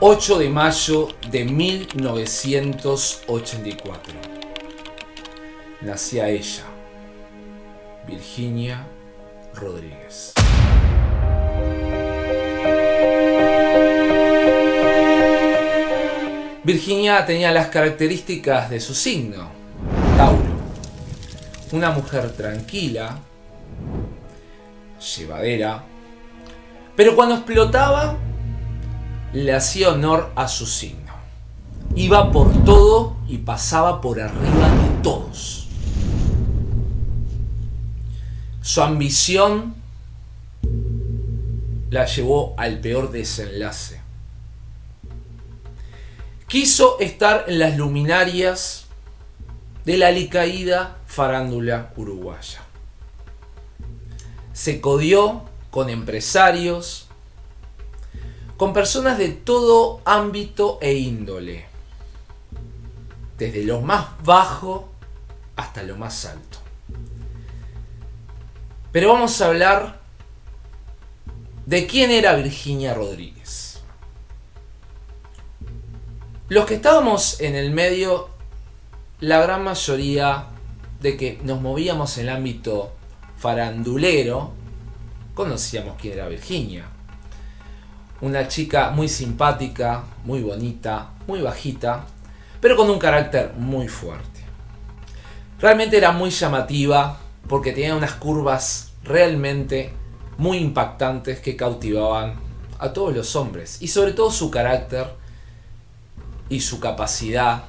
8 de mayo de 1984. Nacía ella, Virginia Rodríguez. Virginia tenía las características de su signo, Tauro. Una mujer tranquila, llevadera, pero cuando explotaba, le hacía honor a su signo. Iba por todo y pasaba por arriba de todos. Su ambición la llevó al peor desenlace. Quiso estar en las luminarias de la alicaída farándula uruguaya. Se codió con empresarios, con personas de todo ámbito e índole, desde lo más bajo hasta lo más alto. Pero vamos a hablar de quién era Virginia Rodríguez. Los que estábamos en el medio, la gran mayoría de que nos movíamos en el ámbito farandulero, conocíamos quién era Virginia. Una chica muy simpática, muy bonita, muy bajita, pero con un carácter muy fuerte. Realmente era muy llamativa porque tenía unas curvas realmente muy impactantes que cautivaban a todos los hombres. Y sobre todo su carácter y su capacidad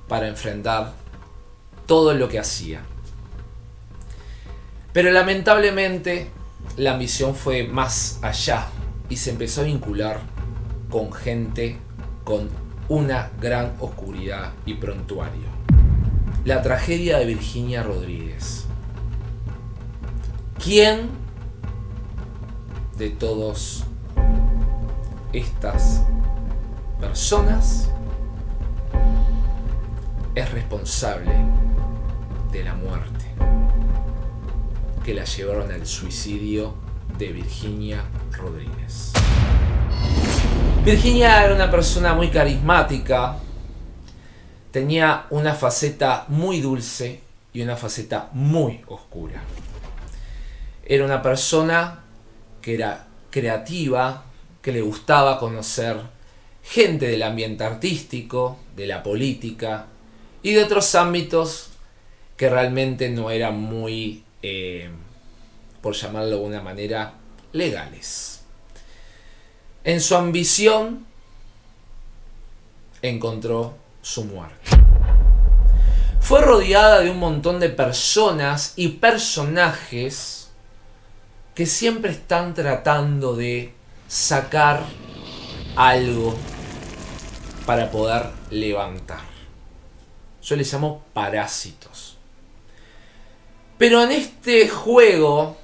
para enfrentar todo lo que hacía. Pero lamentablemente la ambición fue más allá y se empezó a vincular con gente con una gran oscuridad y prontuario. La tragedia de Virginia Rodríguez. ¿Quién de todas estas personas es responsable de la muerte que la llevaron al suicidio de Virginia Rodríguez? Virginia era una persona muy carismática, tenía una faceta muy dulce y una faceta muy oscura. Era una persona que era creativa, que le gustaba conocer gente del ambiente artístico, de la política y de otros ámbitos que realmente no eran muy, por llamarlo de alguna manera, legales. En su ambición encontró su muerte. Fue rodeada de un montón de personas y personajes que siempre están tratando de sacar algo para poder levantar. Yo les llamo parásitos. Pero en este juego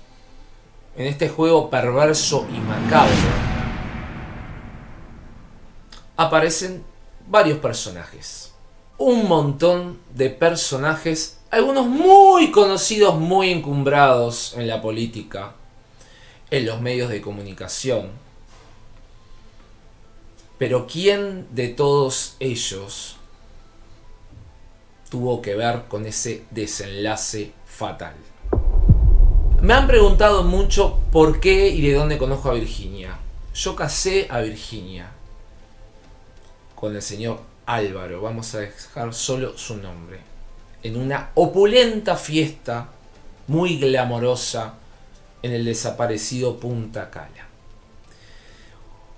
perverso y macabro, aparecen varios personajes. Un montón de personajes, algunos muy conocidos, muy encumbrados en la política, en los medios de comunicación. Pero ¿quién de todos ellos tuvo que ver con ese desenlace fatal? Me han preguntado mucho por qué y de dónde conozco a Virginia. Yo casé a Virginia con el señor Álvaro, vamos a dejar solo su nombre, en una opulenta fiesta muy glamorosa en el desaparecido Punta Cala.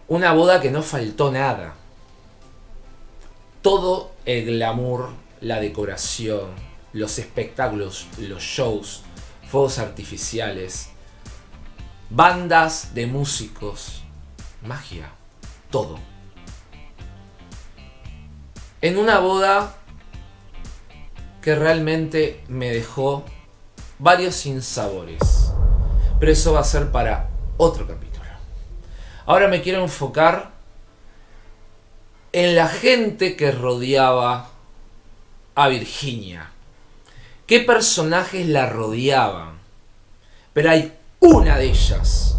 Una boda que no faltó nada. Todo el glamour, la decoración, los espectáculos, los shows, fuegos artificiales, bandas de músicos, magia, todo. En una boda que realmente me dejó varios sinsabores. Pero eso va a ser para otro capítulo. Ahora me quiero enfocar en la gente que rodeaba a Virginia. ¿Qué personajes la rodeaban? Pero hay una de ellas,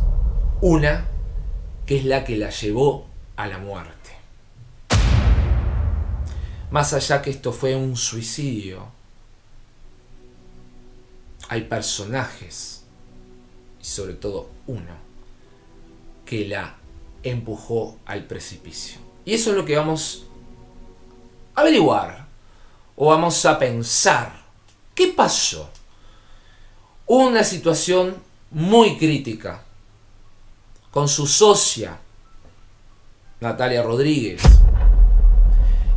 una que es la que la llevó a la muerte. Más allá que esto fue un suicidio, hay personajes, y sobre todo uno, que la empujó al precipicio. Y eso es lo que vamos a averiguar, o vamos a pensar. ¿Qué pasó? Hubo una situación muy crítica con su socia, Natalia Rodríguez,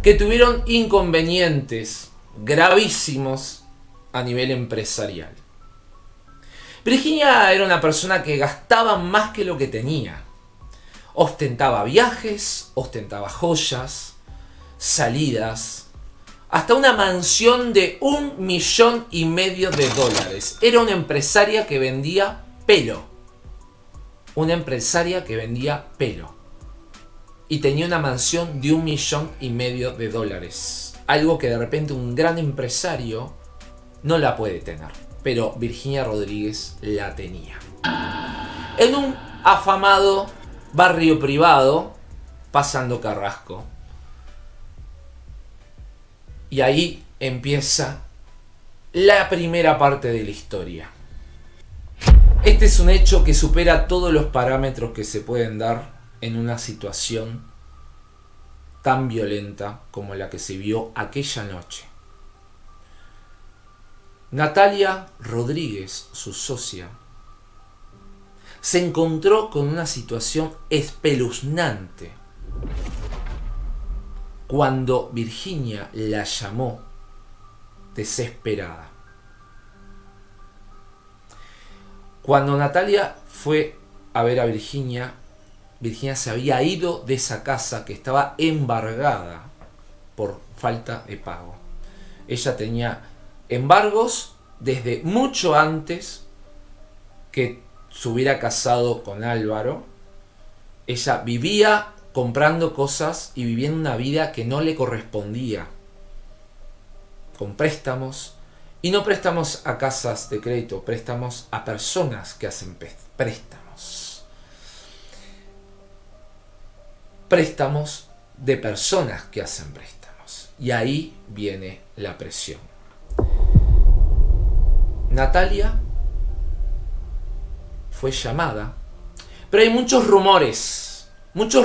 que tuvieron inconvenientes gravísimos a nivel empresarial. Virginia era una persona que gastaba más que lo que tenía. Ostentaba viajes, ostentaba joyas, salidas, hasta una mansión de $1,5 millones. Era una empresaria que vendía pelo. Una empresaria que vendía pelo. Y tenía una mansión de $1,5 millones. Algo que de repente un gran empresario no la puede tener. Pero Virginia Rodríguez la tenía. En un afamado barrio privado, pasando Carrasco. Y ahí empieza la primera parte de la historia. Este es un hecho que supera todos los parámetros que se pueden dar en una situación tan violenta como la que se vio aquella noche. Natalia Rodríguez, su socia, se encontró con una situación espeluznante cuando Virginia la llamó desesperada. Cuando Natalia fue a ver a Virginia, Virginia se había ido de esa casa que estaba embargada por falta de pago. Ella tenía embargos desde mucho antes que se hubiera casado con Álvaro. Ella vivía comprando cosas y viviendo una vida que no le correspondía, con préstamos, y no préstamos a casas de crédito, préstamos a personas que hacen préstamos. Préstamos de personas que hacen préstamos. Y ahí viene la presión. Natalia fue llamada, pero hay muchos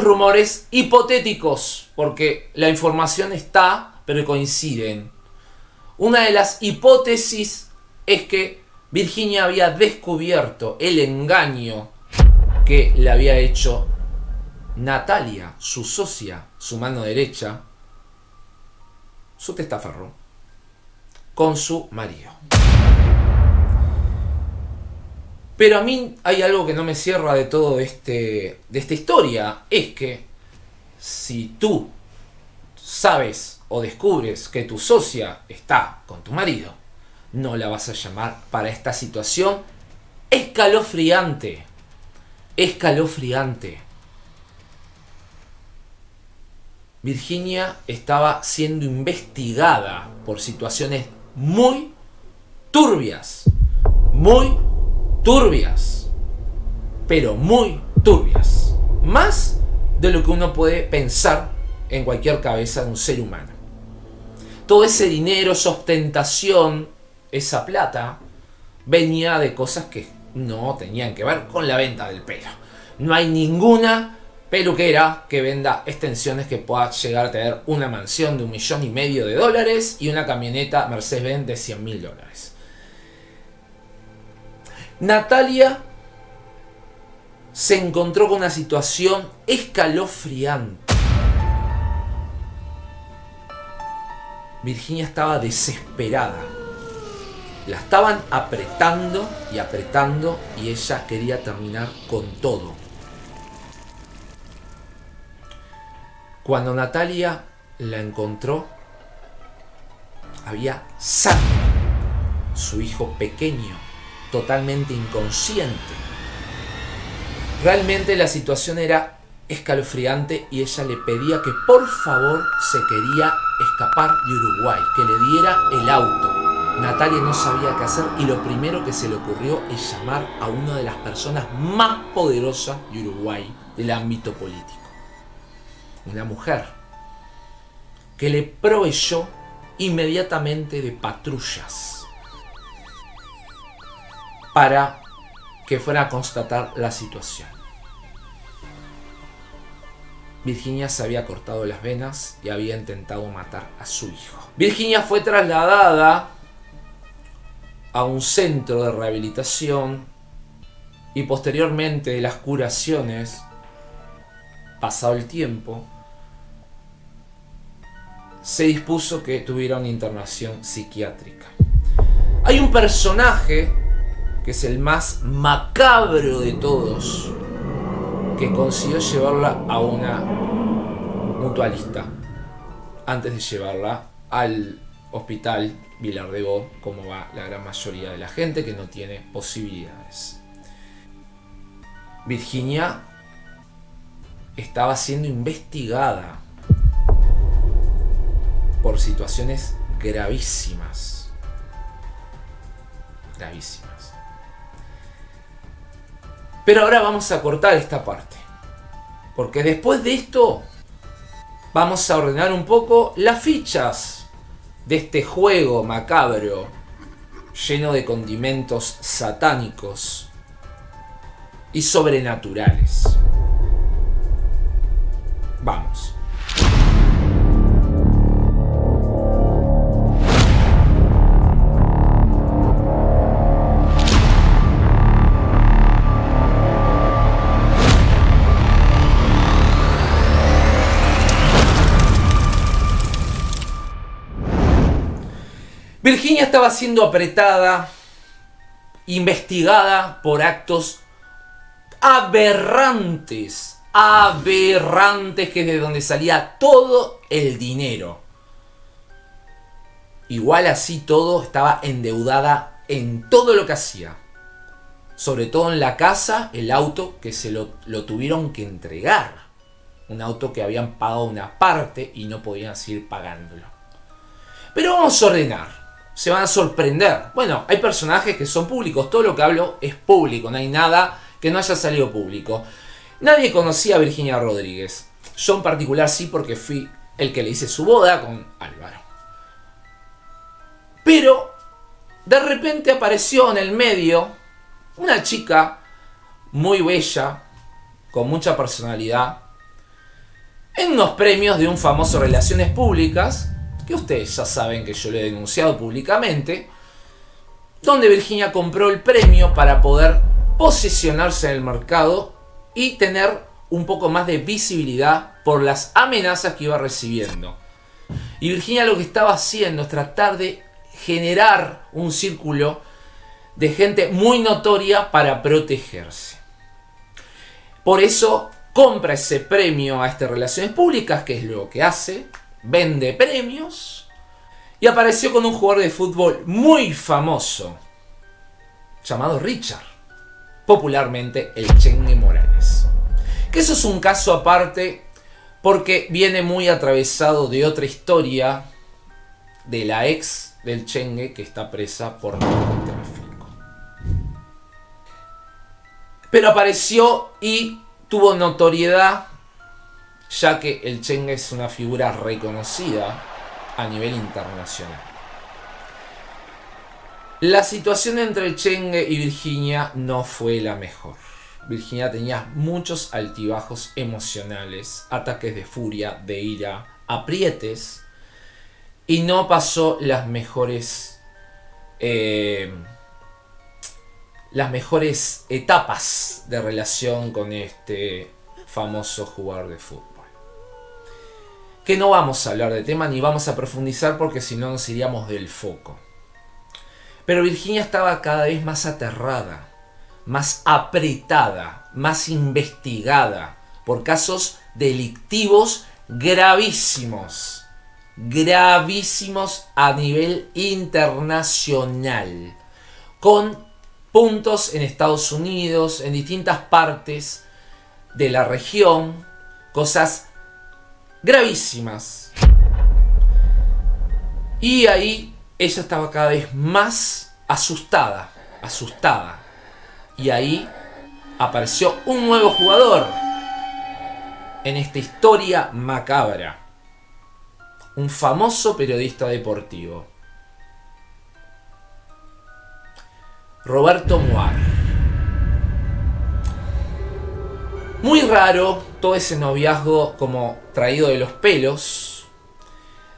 rumores hipotéticos, porque la información está, pero coinciden. Una de las hipótesis es que Virginia había descubierto el engaño que le había hecho Natalia, su socia, su mano derecha, su testaferro, con su marido. Pero a mí hay algo que no me cierra de todo de esta historia. Es que si tú sabes o descubres que tu socia está con tu marido, no la vas a llamar para esta situación escalofriante. Escalofriante. Virginia estaba siendo investigada por situaciones muy turbias. Muy turbias, pero muy turbias, más de lo que uno puede pensar en cualquier cabeza de un ser humano. Todo ese dinero, esa ostentación, esa plata, venía de cosas que no tenían que ver con la venta del pelo. No hay ninguna peluquera que venda extensiones que pueda llegar a tener una mansión de $1,5 millones y una camioneta Mercedes-Benz de $100,000. Natalia se encontró con una situación escalofriante. Virginia estaba desesperada. La estaban apretando y apretando y ella quería terminar con todo. Cuando Natalia la encontró, había sangre. Su hijo pequeño, totalmente inconsciente. Realmente la situación era escalofriante y ella le pedía que por favor se quería escapar de Uruguay, que le diera el auto. Natalia no sabía qué hacer y lo primero que se le ocurrió es llamar a una de las personas más poderosas de Uruguay, del ámbito político. Una mujer que le proveyó inmediatamente de patrullas para que fuera a constatar la situación. Virginia se había cortado las venas y había intentado matar a su hijo. Virginia fue trasladada a un centro de rehabilitación y posteriormente de las curaciones, pasado el tiempo, se dispuso que tuviera una internación psiquiátrica. Hay un personaje que es el más macabro de todos, que consiguió llevarla a una mutualista antes de llevarla al hospital Vilar de Bo, como va la gran mayoría de la gente que no tiene posibilidades. Virginia estaba siendo investigada por situaciones gravísimas. Gravísimas. Pero ahora vamos a cortar esta parte, porque después de esto vamos a ordenar un poco las fichas de este juego macabro lleno de condimentos satánicos y sobrenaturales. Vamos. Virginia estaba siendo apretada, investigada por actos aberrantes, que es de donde salía todo el dinero. Igual así todo, estaba endeudada en todo lo que hacía. Sobre todo en la casa, el auto que se lo tuvieron que entregar. Un auto que habían pagado una parte y no podían seguir pagándolo. Pero vamos a ordenar. Se van a sorprender. Bueno, hay personajes que son públicos. Todo lo que hablo es público. No hay nada que no haya salido público. Nadie conocía a Virginia Rodríguez. Yo en particular sí, porque fui el que le hice su boda con Álvaro. Pero de repente apareció en el medio una chica muy bella, con mucha personalidad, en unos premios de un famoso Relaciones Públicas, que ustedes ya saben que yo lo he denunciado públicamente, donde Virginia compró el premio para poder posicionarse en el mercado y tener un poco más de visibilidad por las amenazas que iba recibiendo. Y Virginia lo que estaba haciendo es tratar de generar un círculo de gente muy notoria para protegerse. Por eso compra ese premio a estas Relaciones Públicas, que es lo que hace. Vende premios y apareció con un jugador de fútbol muy famoso llamado Richard, popularmente el Chengue Morales. Que eso es un caso aparte porque viene muy atravesado de otra historia de la ex del Chengue que está presa por narcotráfico. Pero apareció y tuvo notoriedad, ya que el Chengue es una figura reconocida a nivel internacional. La situación entre el Chengue y Virginia no fue la mejor. Virginia tenía muchos altibajos emocionales, ataques de furia, de ira, aprietes, y no pasó las mejores etapas de relación con este famoso jugador de fútbol. Que no vamos a hablar de tema ni vamos a profundizar porque si no nos iríamos del foco. Pero Virginia estaba cada vez más aterrada, más apretada, más investigada por casos delictivos gravísimos. Gravísimos a nivel internacional. Con puntos en Estados Unidos, en distintas partes de la región. Cosas gravísimas. Y ahí ella estaba cada vez más asustada. Y ahí apareció un nuevo jugador en esta historia macabra. un famoso periodista deportivo. Roberto Muar. Muy raro todo ese noviazgo como traído de los pelos.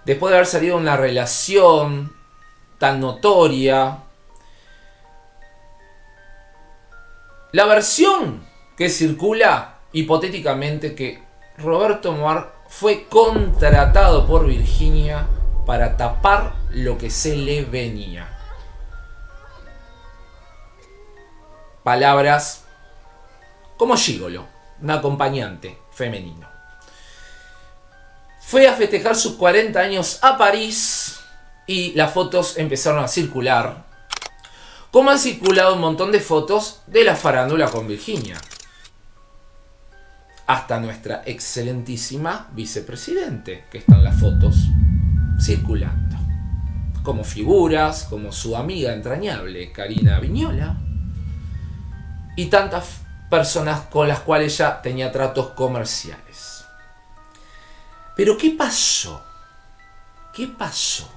Después de haber salido una relación tan notoria. La versión que circula hipotéticamente que Roberto Muar fue contratado por Virginia para tapar lo que se le venía. Palabras como gigolo, un acompañante femenino. Fue a festejar sus 40 años a París y las fotos empezaron a circular. Como han circulado un montón de fotos de la farándula con Virginia. Hasta nuestra excelentísima vicepresidente, que están las fotos circulando. Como figuras, como su amiga entrañable, Karina Viñola. Y tantas personas con las cuales ella tenía tratos comerciales. Pero ¿qué pasó? ¿Qué pasó?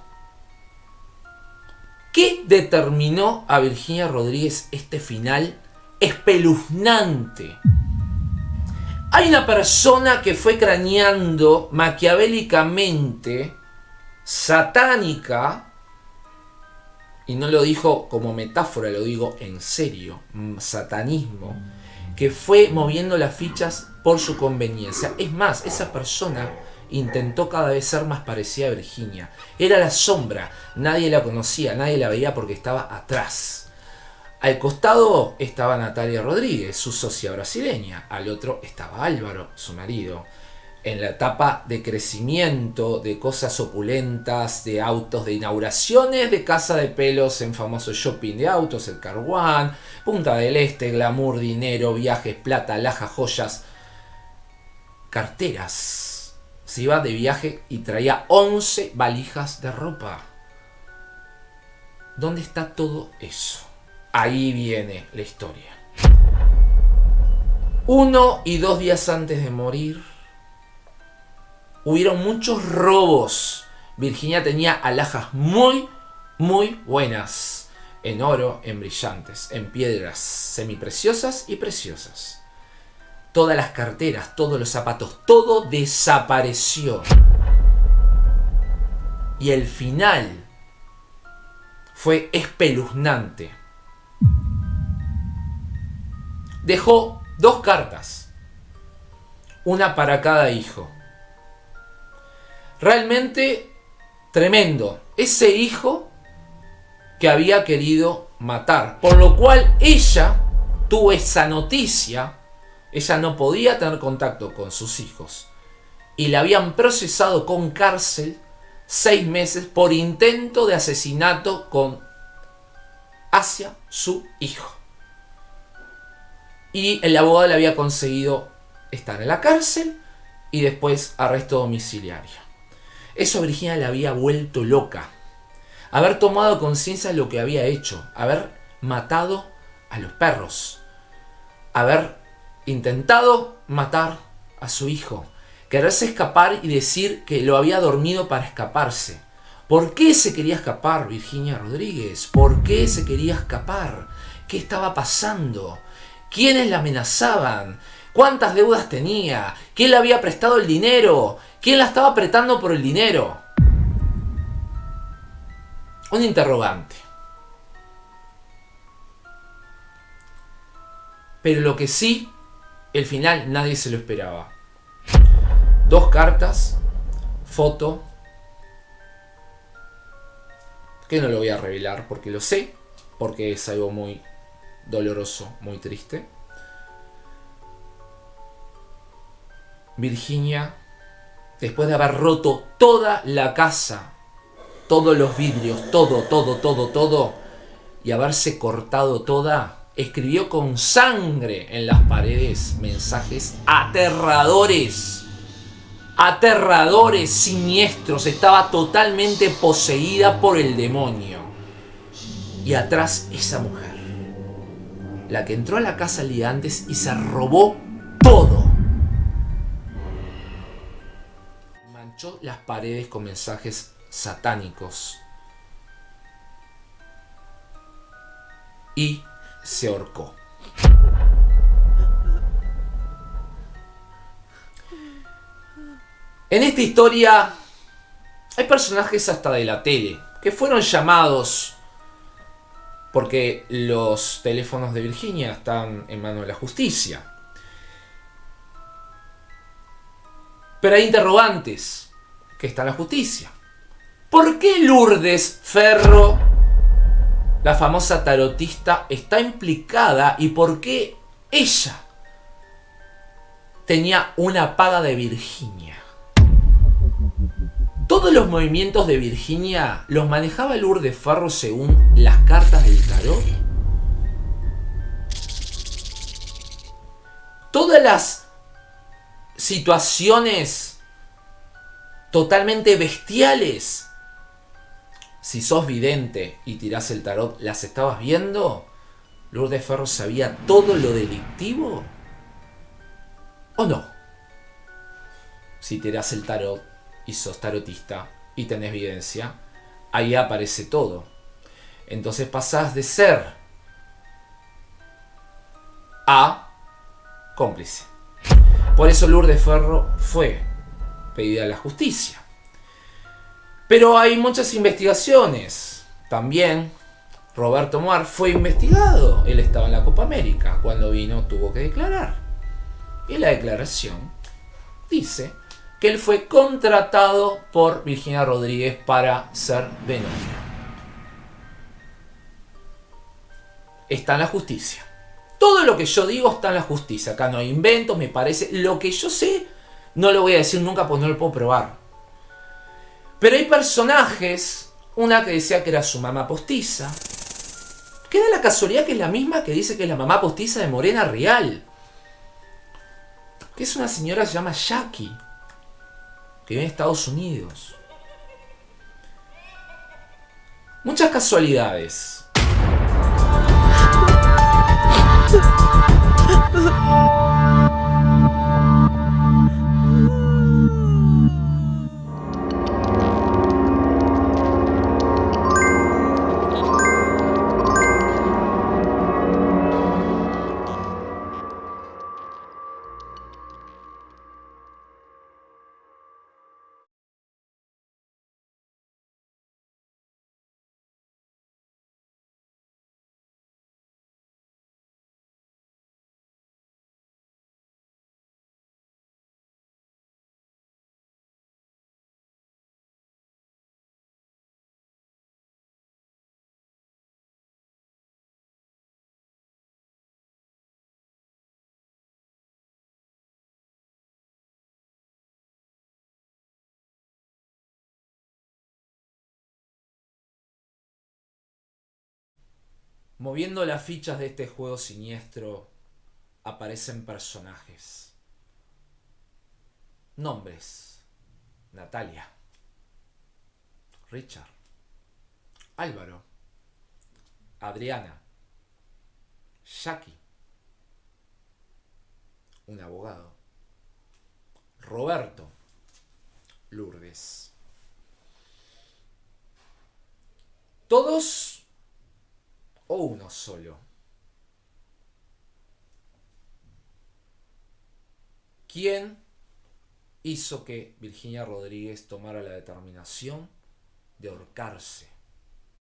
¿Qué determinó a Virginia Rodríguez este final espeluznante? Hay una persona que fue craneando maquiavélicamente, satánica, y no lo dijo como metáfora, lo digo en serio, satanismo, que fue moviendo las fichas por su conveniencia. Es más, esa persona intentó cada vez ser más parecida a Virginia. Era la sombra, nadie la conocía, nadie la veía porque estaba atrás. Al costado estaba Natalia Rodríguez, su socia brasileña. Al otro estaba Álvaro, su marido. En la etapa de crecimiento, de cosas opulentas, de autos, de inauguraciones, de casa de pelos en famoso shopping de autos, el Car One, Punta del Este, glamour, dinero, viajes, plata, alhajas, joyas, carteras. Se iba de viaje y traía 11 valijas de ropa. ¿Dónde está todo eso? Ahí viene la historia. 1 y 2 días antes de morir, hubieron muchos robos. Virginia tenía alhajas muy buenas. En oro, en brillantes, en piedras semipreciosas y preciosas. Todas las carteras, todos los zapatos, todo desapareció. Y el final fue espeluznante. Dejó 2 cartas. Una para cada hijo. Realmente tremendo. Ese hijo que había querido matar. Por lo cual ella tuvo esa noticia. Ella no podía tener contacto con sus hijos. Y la habían procesado con cárcel 6 meses por intento de asesinato hacia su hijo. Y el abogado le había conseguido estar en la cárcel y después arresto domiciliario. Eso a Virginia le había vuelto loca. Haber tomado conciencia de lo que había hecho. Haber matado a los perros. Haber intentado matar a su hijo. Quererse escapar y decir que lo había dormido para escaparse. ¿Por qué se quería escapar Virginia Rodríguez? ¿Por qué se quería escapar? ¿Qué estaba pasando? ¿Quiénes la amenazaban? ¿Cuántas deudas tenía? ¿Quién le había prestado el dinero? ¿Quién la estaba apretando por el dinero? Un interrogante. Pero lo que sí, el final nadie se lo esperaba. 2 cartas, foto, que no lo voy a revelar porque lo sé, porque es algo muy doloroso, muy triste. Virginia, después de haber roto toda la casa, todos los vidrios, todo, y haberse cortado toda, escribió con sangre en las paredes mensajes aterradores, siniestros. Estaba totalmente poseída por el demonio. Y atrás esa mujer, la que entró a la casa el día antes y se robó todo. manchó las paredes con mensajes satánicos y se ahorcó. En esta historia hay personajes hasta de la tele que fueron llamados porque los teléfonos de Virginia están en manos de la justicia. Pero hay interrogantes que está en la justicia. ¿Por qué Lourdes Ferro, la famosa tarotista, está implicada y por qué ella tenía una paga de Virginia? Todos los movimientos de Virginia los manejaba Lourdes Ferro según las cartas del tarot. Todas las situaciones totalmente bestiales, si sos vidente y tirás el tarot, ¿las estabas viendo? ¿Lourdes Ferro sabía todo lo delictivo? ¿O no? Si tirás el tarot y sos tarotista y tenés evidencia, ahí aparece todo. Entonces pasás de ser a cómplice. Por eso Lourdes Ferro fue pedida a la justicia. Pero hay muchas investigaciones. También Roberto Muar fue investigado. Él estaba en la Copa América. Cuando vino tuvo que declarar. Y la declaración dice que él fue contratado por Virginia Rodríguez para ser de novia. Está en la justicia. Todo lo que yo digo está en la justicia. Acá no hay inventos, me parece. Lo que yo sé no lo voy a decir nunca porque no lo puedo probar. Pero hay personajes, una que decía que era su mamá postiza, que da la casualidad que es la misma que dice que es la mamá postiza de Morena Real, que es una señora que se llama Jackie, que vive en Estados Unidos. Muchas casualidades. Moviendo las fichas de este juego siniestro, aparecen personajes. Nombres: Natalia, Richard, Álvaro, Adriana, Jackie, un abogado, Roberto, Lourdes. ¿Todos o uno solo? ¿Quién hizo que Virginia Rodríguez tomara la determinación de ahorcarse?